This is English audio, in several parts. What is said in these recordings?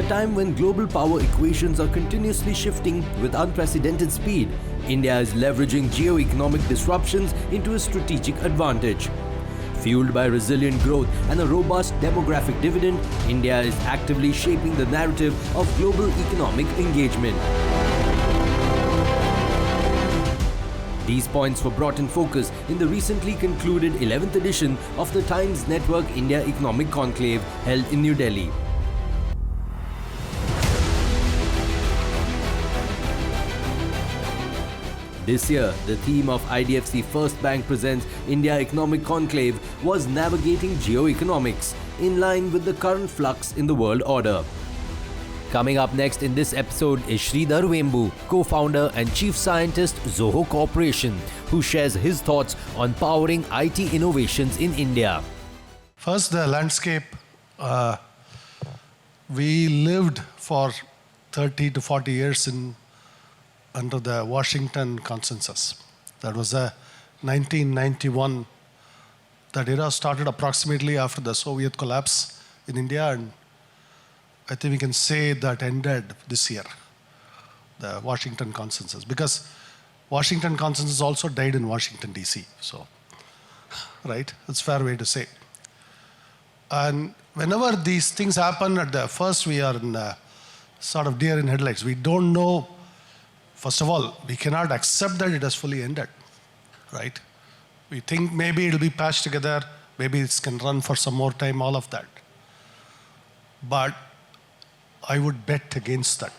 a time when global power equations are continuously shifting with unprecedented speed, India is leveraging geoeconomic disruptions into a strategic advantage. Fueled by resilient growth and a robust demographic dividend, India is actively shaping the narrative of global economic engagement. These points were brought in focus in the recently concluded 11th edition of the Times Network India Economic Conclave held in New Delhi. This year, the theme of IDFC First Bank Presents India Economic Conclave was Navigating Geoeconomics, in line with the current flux in the world order. Coming up next in this episode is Sridhar Vembu, co-founder and chief scientist, Zoho Corporation, who shares his thoughts on powering IT innovations in India. First, the landscape. We lived for 30 to 40 years under the Washington Consensus. That was 1991. That era started approximately after the Soviet collapse in India, and I think we can say that ended this year, the Washington Consensus, because Washington Consensus also died in Washington, D.C. So, right, that's a fair way to say. And whenever these things happen at the first, we are in sort of deer in headlights. We don't know. First of all, we cannot accept that it has fully ended, right? We think maybe it'll be patched together, maybe it can run for some more time, all of that. But I would bet against that.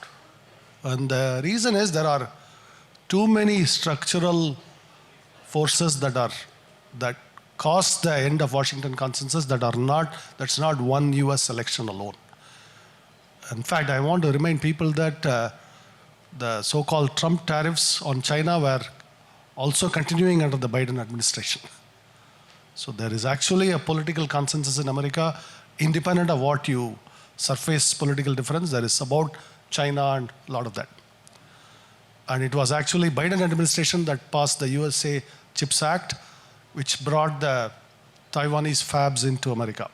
And the reason is there are too many structural forces that caused the end of Washington Consensus that's not one US election alone. In fact, I want to remind people that the so-called Trump tariffs on China were also continuing under the Biden administration. So there is actually a political consensus in America, independent of what you surface political difference. There is about China and a lot of that. And it was actually Biden administration that passed the USA CHIPS Act, which brought the Taiwanese fabs into America.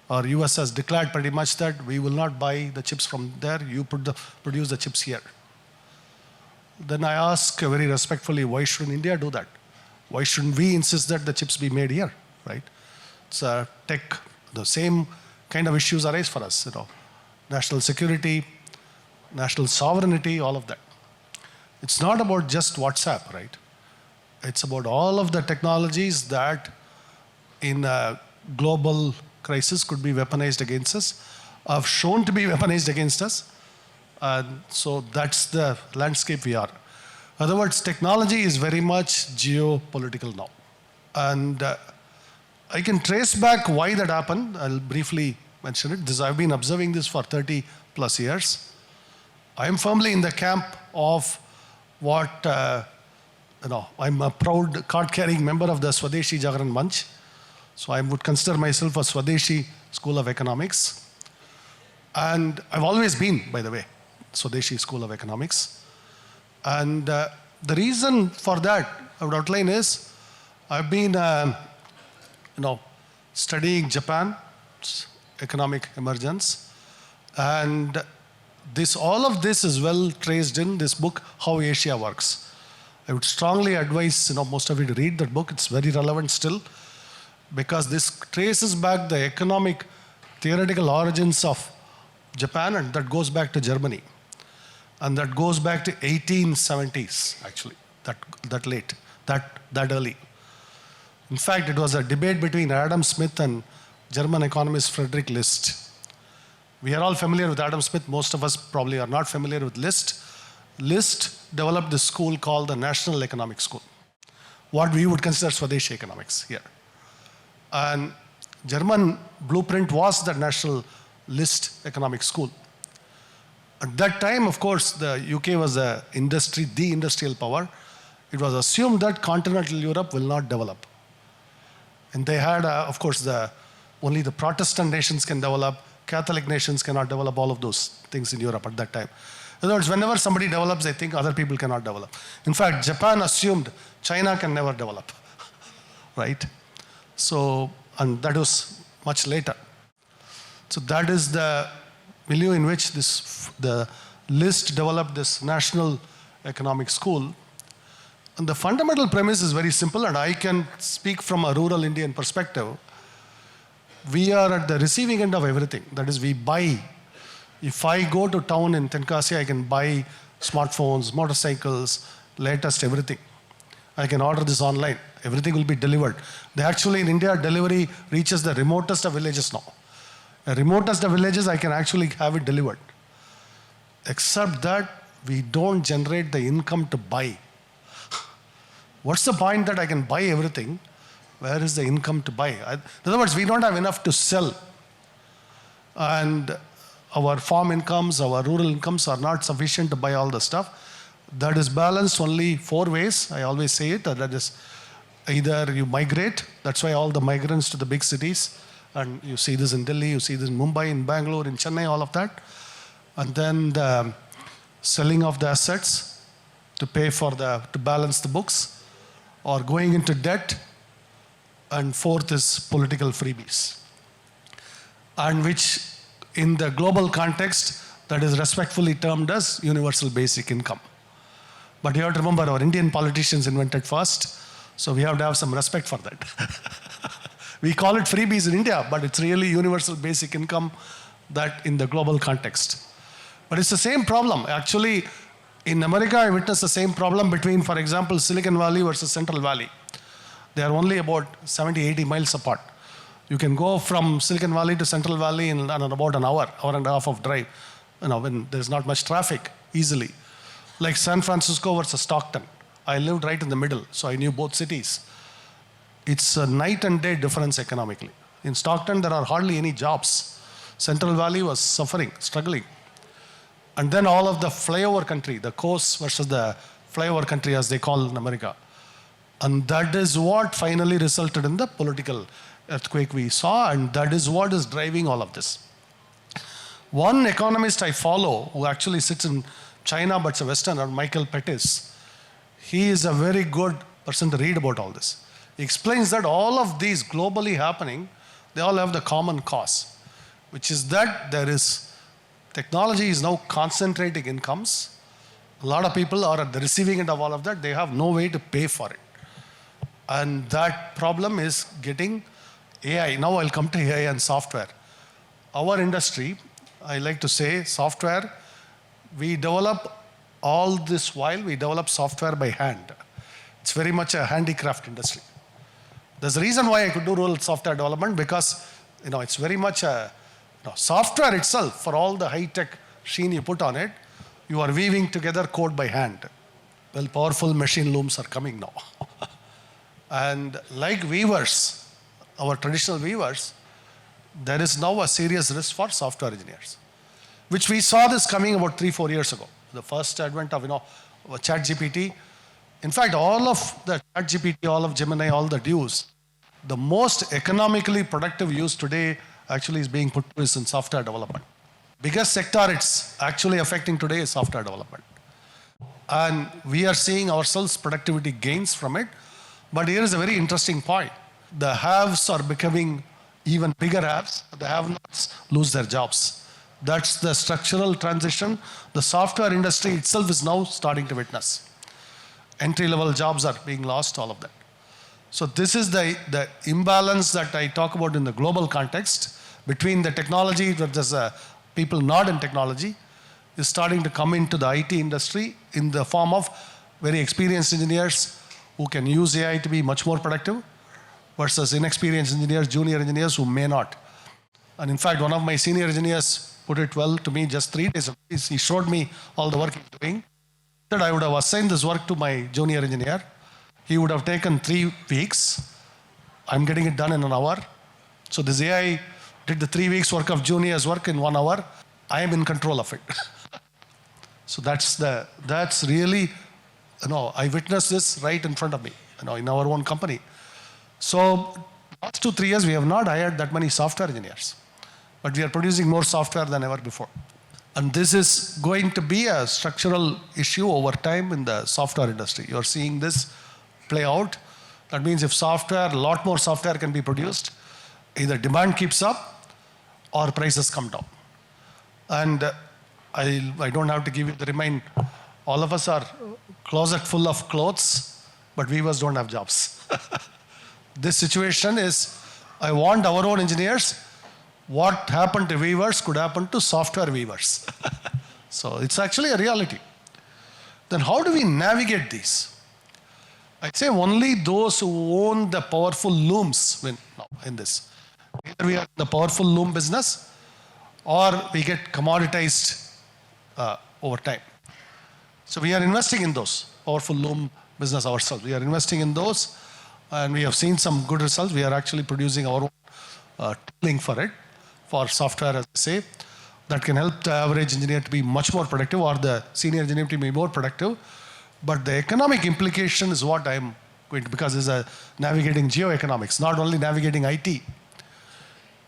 Our US has declared pretty much that we will not buy the chips from there, you produce the chips here. Then I ask very respectfully, why shouldn't India do that? Why shouldn't we insist that the chips be made here, right? It's tech, the same kind of issues arise for us, national security, national sovereignty, all of that. It's not about just WhatsApp, right? It's about all of the technologies that in a global crisis could be weaponized against us, have shown to be weaponized against us. And so that's the landscape we are. In other words, technology is very much geopolitical now. And I can trace back why that happened. I'll briefly mention it. I've been observing this for 30 plus years. I'm firmly in the camp of what, I'm a proud card-carrying member of the Swadeshi Jagran Manch. So I would consider myself a Swadeshi School of Economics. And I've always been, by the way, Swadeshi School of Economics. And the reason for that, I would outline is, I've been, studying Japan's economic emergence. And all of this is well traced in this book, How Asia Works. I would strongly advise most of you to read that book. It's very relevant still, because this traces back the economic theoretical origins of Japan, and that goes back to Germany. And that goes back to 1870s, actually, that late, that early. In fact, it was a debate between Adam Smith and German economist Friedrich List. We are all familiar with Adam Smith. Most of us probably are not familiar with List. List developed this school called the National Economic School, what we would consider Swadeshi economics here. And German blueprint was the National List Economic School. At that time, of course, the UK was the industrial power. It was assumed that continental Europe will not develop. And they had, of course, only the Protestant nations can develop, Catholic nations cannot develop all of those things in Europe at that time. In other words, whenever somebody develops, they think other people cannot develop. In fact, Japan assumed China can never develop, right? So, and that was much later. So that is the milieu in which the list developed this National Economic School. And the fundamental premise is very simple, and I can speak from a rural Indian perspective. We are at the receiving end of everything. That is, we buy. If I go to town in Tenkasi, I can buy smartphones, motorcycles, latest everything. I can order this online. Everything will be delivered. Actually, in India, delivery reaches the remotest of villages now. The remotest of villages, I can actually have it delivered. Except that we don't generate the income to buy. What's the point that I can buy everything? Where is the income to buy? In other words, we don't have enough to sell. And our farm incomes, our rural incomes are not sufficient to buy all the stuff. That is balanced only 4 ways. I always say it. That is, either you migrate. That's why all the migrants to the big cities. And you see this in Delhi, you see this in Mumbai, in Bangalore, in Chennai, all of that. And then the selling of the assets to pay for to balance the books, or going into debt. And fourth is political freebies. And which, in the global context, that is respectfully termed as universal basic income. But you have to remember, our Indian politicians invented first, so we have to have some respect for that. We call it freebies in India, but it's really universal basic income that in the global context. But it's the same problem. Actually, in America, I witnessed the same problem between, for example, Silicon Valley versus Central Valley. They are only about 70, 80 miles apart. You can go from Silicon Valley to Central Valley in about an hour and a half of drive, when there's not much traffic, easily. Like San Francisco versus Stockton. I lived right in the middle, so I knew both cities. It's a night and day difference economically. In Stockton, there are hardly any jobs. Central Valley was suffering, struggling. And then all of the flyover country, the coast versus the flyover country, as they call in America. And that is what finally resulted in the political earthquake we saw, and that is what is driving all of this. One economist I follow, who actually sits in China but it's a Westerner, Michael Pettis, he is a very good person to read about all this. He explains that all of these globally happening, they all have the common cause, which is that technology is now concentrating incomes. A lot of people are at the receiving end of all of that. They have no way to pay for it. And that problem is getting AI. Now I'll come to AI and software. Our industry, I like to say, software, we develop all this while, we develop software by hand. It's very much a handicraft industry. There's a reason why I could do rural software development, because it's very much a software itself. For all the high-tech sheen you put on it, you are weaving together code by hand. Well, powerful machine looms are coming now. And like weavers, our traditional weavers, there is now a serious risk for software engineers, which we saw this coming about 3-4 years ago. The first advent of ChatGPT. In fact, all of the ChatGPT, all of Gemini, all that use, the most economically productive use today actually is being put to is in software development. Biggest sector it's actually affecting today is software development. And we are seeing ourselves productivity gains from it. But here is a very interesting point. The haves are becoming even bigger haves. The have-nots lose their jobs. That's the structural transition the software industry itself is now starting to witness. Entry-level jobs are being lost, all of that. So this is the imbalance that I talk about in the global context between the technology versus people not in technology is starting to come into the IT industry in the form of very experienced engineers who can use AI to be much more productive versus inexperienced engineers, junior engineers who may not. And in fact, one of my senior engineers put it well to me just 3 days ago. He showed me all the work he's doing. That I would have assigned this work to my junior engineer. He would have taken 3 weeks. I'm getting it done in an hour. So this AI did the 3 weeks work of junior's work in 1 hour. I am in control of it. So that's really, I witnessed this right in front of me, in our own company. So last 2-3 years, we have not hired that many software engineers, but we are producing more software than ever before. And this is going to be a structural issue over time in the software industry. You're seeing this play out. That means if a lot more software can be produced, either demand keeps up or prices come down. And I don't have to give you the remind. All of us are closet full of clothes, but weavers don't have jobs. This situation is, I want our own engineers. What happened to weavers could happen to software weavers. So it's actually a reality. Then how do we navigate these? I'd say only those who own the powerful looms win now in this. Either we are in the powerful loom business or we get commoditized over time. So we are investing in those powerful loom business ourselves. We are investing in those and we have seen some good results. We are actually producing our own tooling for it, for software, as I say, that can help the average engineer to be much more productive or the senior engineer to be more productive. But the economic implication is what I'm going to, because it's a navigating geoeconomics, not only navigating IT.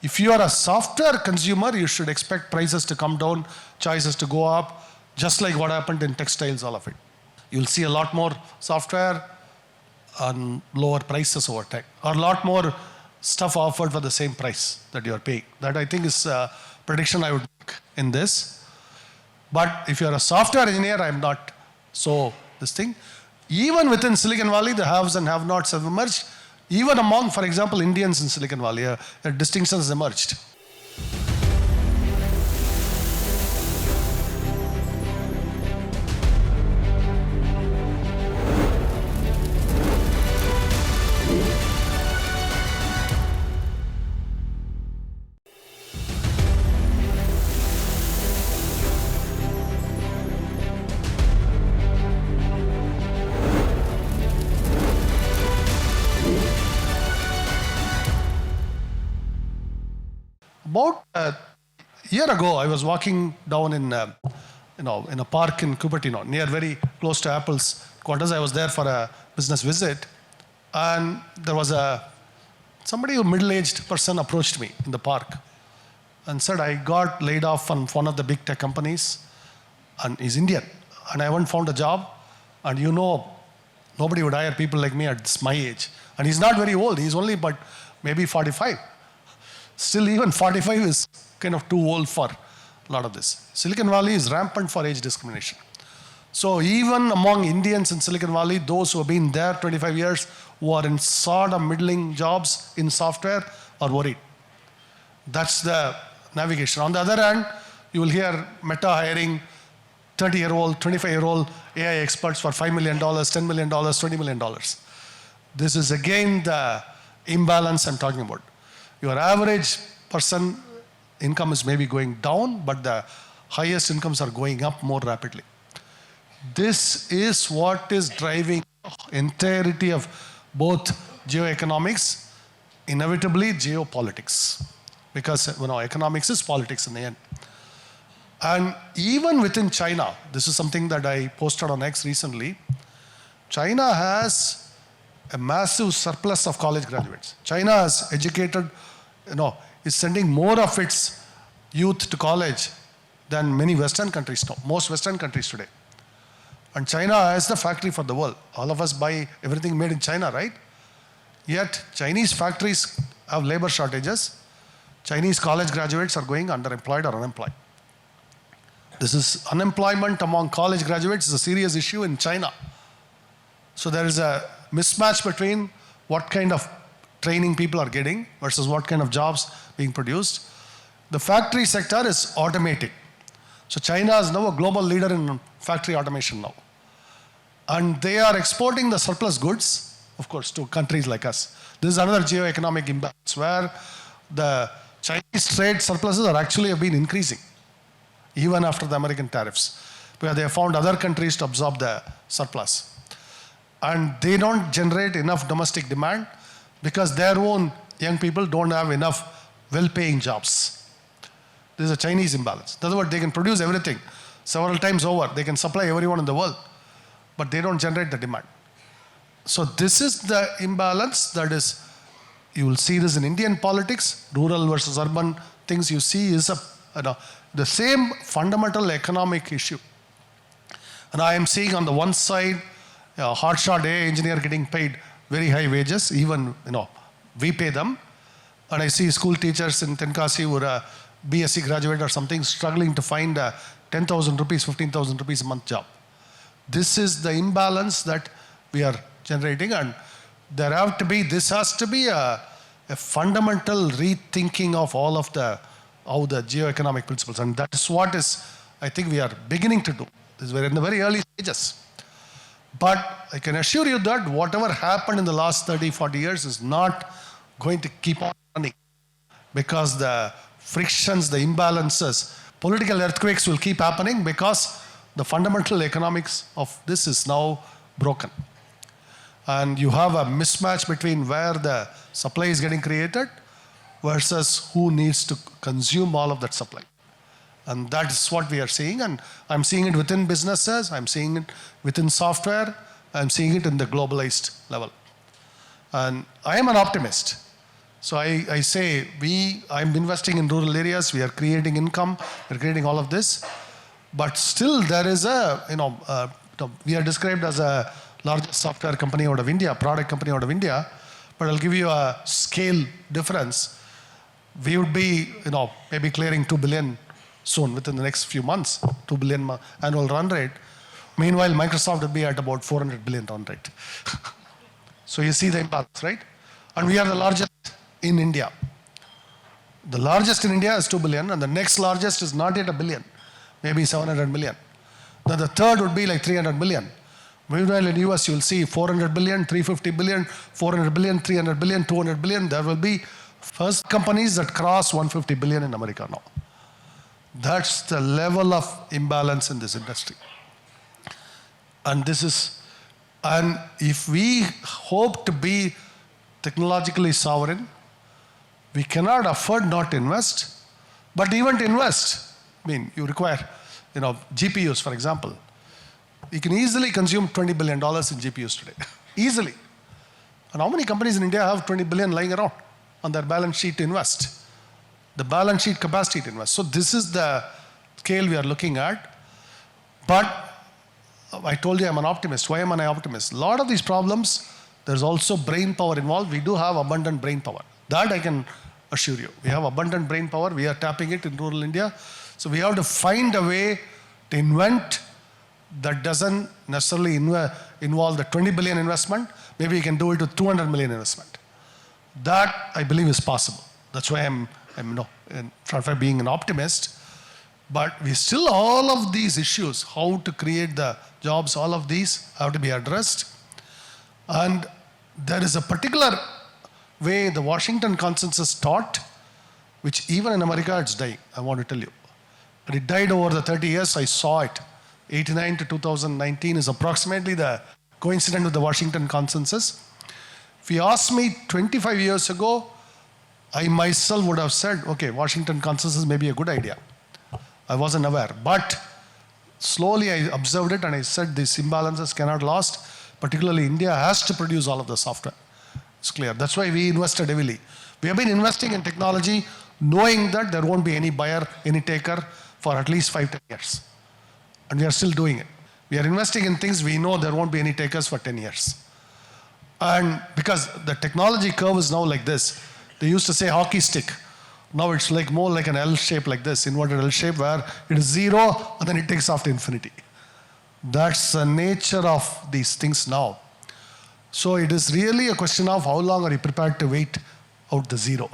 If you are a software consumer, you should expect prices to come down, choices to go up, just like what happened in textiles, all of it. You'll see a lot more software and lower prices over time, or a lot more stuff offered for the same price that you are paying. That I think is a prediction I would make in this. But if you're a software engineer, I'm not so this thing. Even within Silicon Valley, the haves and have-nots have emerged. Even among, for example, Indians in Silicon Valley, a distinction has emerged. About a year ago, I was walking down in a park in Cupertino, near very close to Apple's quarters. I was there for a business visit, and there was somebody, a middle-aged person, approached me in the park and said, "I got laid off from one of the big tech companies, and he's Indian, and I haven't found a job, and nobody would hire people like me at my age. And he's not very old; he's only but maybe 45." Still, even 45 is kind of too old for a lot of this. Silicon Valley is rampant for age discrimination. So even among Indians in Silicon Valley, those who have been there 25 years, who are in sort of middling jobs in software, are worried. That's the navigation. On the other hand, you will hear Meta hiring 30-year-old, 25-year-old AI experts for $5 million, $10 million, $20 million. This is again the imbalance I'm talking about. Your average person income is maybe going down, but the highest incomes are going up more rapidly. This is what is driving entirety of both geoeconomics, inevitably geopolitics, because economics is politics in the end. And even within China, this is something that I posted on X recently, China has a massive surplus of college graduates. China has educated, is sending more of its youth to college than many Western countries now, most Western countries today. And China is the factory for the world. All of us buy everything made in China, right? Yet Chinese factories have labor shortages. Chinese college graduates are going underemployed or unemployed. This is unemployment among college graduates is a serious issue in China. So there is a mismatch between what kind of training people are getting versus what kind of jobs being produced. The factory sector is automating. So China is now a global leader in factory automation now. And they are exporting the surplus goods, of course, to countries like us. This is another geoeconomic imbalance where the Chinese trade surpluses are actually have been increasing, even after the American tariffs, where they have found other countries to absorb the surplus. And they don't generate enough domestic demand because their own young people don't have enough well-paying jobs. This is a Chinese imbalance. In other words, they can produce everything several times over. They can supply everyone in the world, but they don't generate the demand. So this is the imbalance that is, you will see this in Indian politics, rural versus urban things you see is the same fundamental economic issue. And I am seeing on the one side, a hotshot AI engineer getting paid very high wages, even, we pay them. And I see school teachers in Tenkasi who are BSc graduate or something struggling to find a 10,000 rupees, 15,000 rupees a month job. This is the imbalance that we are generating, and this has to be a fundamental rethinking of all of how the geoeconomic principles, and that is what I think we are beginning to do. We're in the very early stages. But I can assure you that whatever happened in the last 30, 40 years is not going to keep on running, because the frictions, the imbalances, political earthquakes will keep happening because the fundamental economics of this is now broken. And you have a mismatch between where the supply is getting created versus who needs to consume all of that supply. And that is what we are seeing. And I'm seeing it within businesses, I'm seeing it within software, I'm seeing it in the globalized level. And I am an optimist. So I say, I'm investing in rural areas, we are creating income, we're creating all of this. But still there is we are described as a largest software company out of India, product company out of India. But I'll give you a scale difference. We would be, maybe clearing 2 billion soon, within the next few months, 2 billion annual run rate. Meanwhile, Microsoft would be at about 400 billion run rate. So you see the imbalance, right? And we are the largest in India. The largest in India is 2 billion, and the next largest is not yet a billion, maybe 700 million. Then the third would be like 300 million. Meanwhile, in US, you'll see 400 billion, 350 billion, 400 billion, 300 billion, 200 billion. There will be first companies that cross 150 billion in America now. That's the level of imbalance in this industry. And if we hope to be technologically sovereign, we cannot afford not to invest. But even to invest, you require, GPUs, for example. You can easily consume $20 billion in GPUs today. Easily. And how many companies in India have 20 billion lying around on their balance sheet to invest? The balance sheet capacity to invest. So this is the scale we are looking at. But I told you I'm an optimist. Why am I an optimist? A lot of these problems, there's also brain power involved. We do have abundant brain power. That I can assure you. We have abundant brain power. We are tapping it in rural India. So we have to find a way to invent that doesn't necessarily involve the 20 billion investment. Maybe we can do it with 200 million investment. That I believe is possible. That's why I'm being an optimist. But we still, all of these issues, how to create the jobs, all of these have to be addressed. And there is a particular way the Washington consensus taught, which even in America it's dying, I want to tell you. But it died over the 30 years, I saw it. 89 to 2019 is approximately the coincident with the Washington consensus. If you asked me 25 years ago, I myself would have said, okay, Washington consensus may be a good idea. I wasn't aware. But slowly I observed it and I said these imbalances cannot last. Particularly India has to produce all of the software. It's clear. That's why we invested heavily. We have been investing in technology knowing that there won't be any buyer, any taker for at least 5-10 years. And we are still doing it. We are investing in things we know there won't be any takers for 10 years. And because the technology curve is now like this, they used to say hockey stick. Now it's like more like an L shape like this, inverted L shape, where it is zero and then it takes off to infinity. That's the nature of these things now. So it is really a question of how long are you prepared to wait out the zero.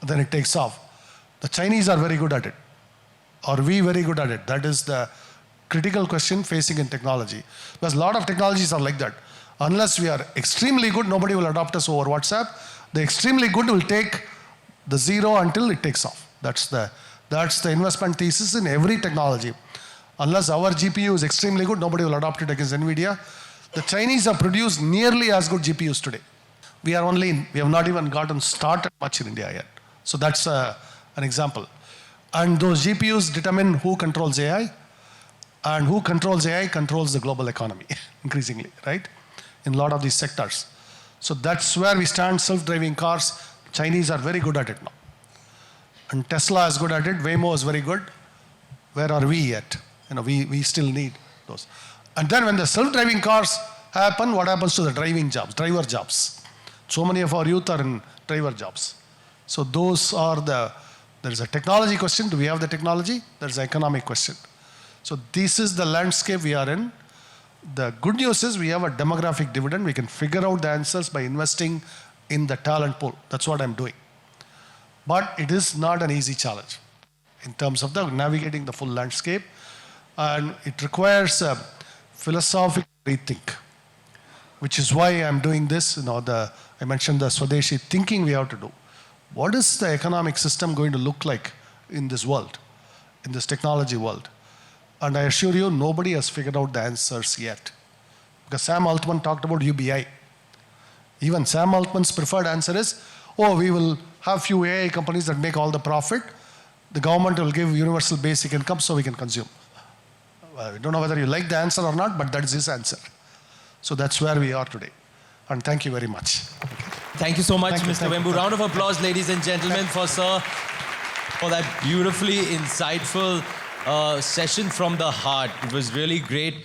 And then it takes off. The Chinese are very good at it. Are we very good at it? That is the critical question facing in technology. Because a lot of technologies are like that. Unless we are extremely good, nobody will adopt us over WhatsApp. The extremely good will take the zero until it takes off. That's the investment thesis in every technology. Unless our GPU is extremely good, nobody will adopt it against NVIDIA. The Chinese have produced nearly as good GPUs today. We have not even gotten started much in India yet. So that's an example. And those GPUs determine who controls AI. And who controls AI controls the global economy, increasingly, right? In a lot of these sectors. So that's where we stand. Self-driving cars, Chinese are very good at it now. And Tesla is good at it. Waymo is very good. Where are we yet? We still need those. And then when the self-driving cars happen, what happens to the driver jobs? So many of our youth are in driver jobs. So those are the There is a technology question. Do we have the technology? There is an economic question. So this is the landscape we are in. The good news is we have a demographic dividend. We can figure out the answers by investing in the talent pool. That's what I'm doing. But it is not an easy challenge in terms of navigating the full landscape. And it requires a philosophical rethink, which is why I'm doing this. I mentioned the Swadeshi thinking we have to do. What is the economic system going to look like in this world, in this technology world? And I assure you, nobody has figured out the answers yet. Because Sam Altman talked about UBI. Even Sam Altman's preferred answer is, we will have few AI companies that make all the profit. The government will give universal basic income so we can consume. I don't know whether you like the answer or not, but that is his answer. So that's where we are today. And thank you very much. Thank you so much, Mr. Vembu. Round of applause, ladies and gentlemen, for sir, for that beautifully insightful session from the heart. It was really great.